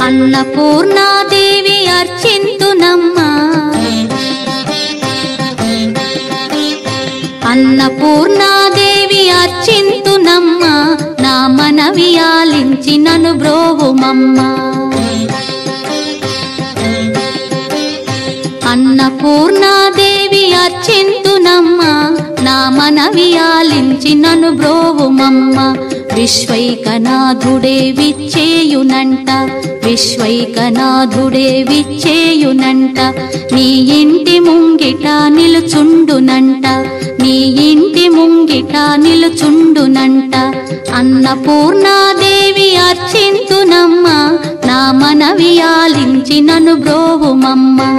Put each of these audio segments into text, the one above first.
అన్నపూర్ణాదేవి అర్చింతునమ్మా, అన్నపూర్ణాదేవి అర్చింతునమ్మా, నా మనవి ఆలించి నన్ను బ్రోవుమమ్మా. అన్నపూర్ణాదేవి అర్చింతునమ్మా, నా మనవి ఆలించి నన్ను బ్రోవుమమ్మా. విశ్వైకనాథుడే విచ్చేయునంట, విశ్వైకనాథుడే విచ్చేయునంట, నీ ఇంటి ముంగిట నిలుచుండునంట, నీ ఇంటి ముంగిట నిలుచుండునంట. అన్నపూర్ణాదేవి అర్చింతునమ్మా, నా మనవి ఆలించి నన్ను బ్రోవుమమ్మా.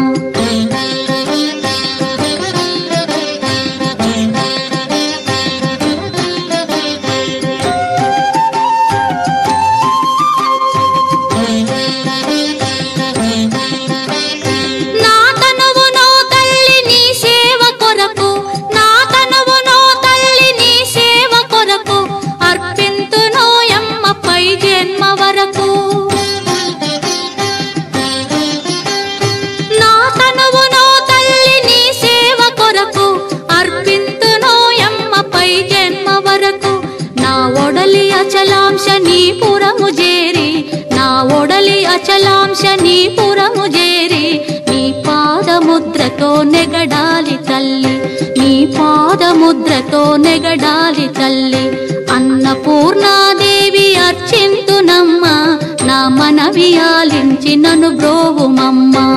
అచలాంశ నీ పురము చేరి, నా ఒడలి అచలాంశ నీ పురము చేరి, నీ పాదముద్రతో నెగడాలి తల్లి, నీ పాదముద్రతో నెగడాలి తల్లి. అన్నపూర్ణాదేవి అర్చింతునమ్మా, నా మనవి ఆలించి నన్ను బ్రోవుమమ్మా.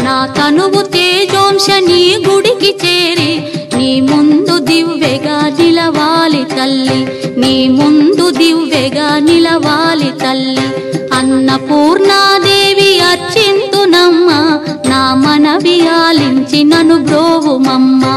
నా తనువు తేజోంశ నీ గుడికి చేరి, నీ ముందు దివ్వెగా నిలవాలి తల్లి, నీ ముందు దివ్వెగా నిలవాలి తల్లి. అన్నపూర్ణాదేవి అర్చింతునమ్మా, నా మనవి ఆలించి నన్ను బ్రోవుమమ్మా.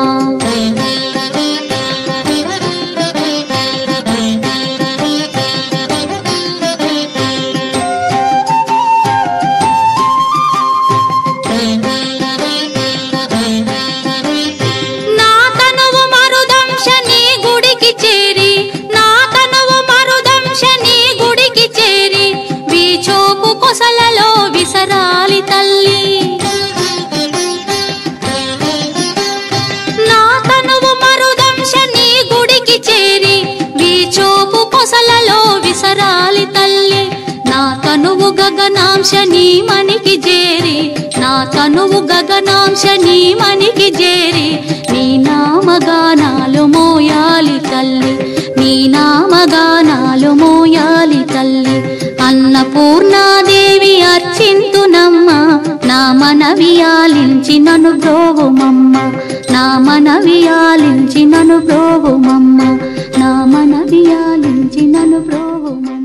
కొసలలో విసరాలి తల్లి, నా తనువు మరుదంశ నీ గుడికి చేరి, వీచోపు కొసలలో విసరాలి తల్లి. నా తనువు గగనాంశ నీ మనికి చేరి, నా తనువు గగనాంశ నీ మనికి చేరి, నీ నామగానాలు మోయాలి తల్లి, నీ నామగానాలు మోయాలి తల్లి. అన్నపూర్ణాదేవి అర్చింతునమ్మా, నా మనవి ఆలించి నన్ను బ్రోవుమమ్మ, నా మనవి ఆలించి నన్ను బ్రోవుమమ్మ, నా మనవి ఆలించి నన్ను బ్రోవుమమ్మ.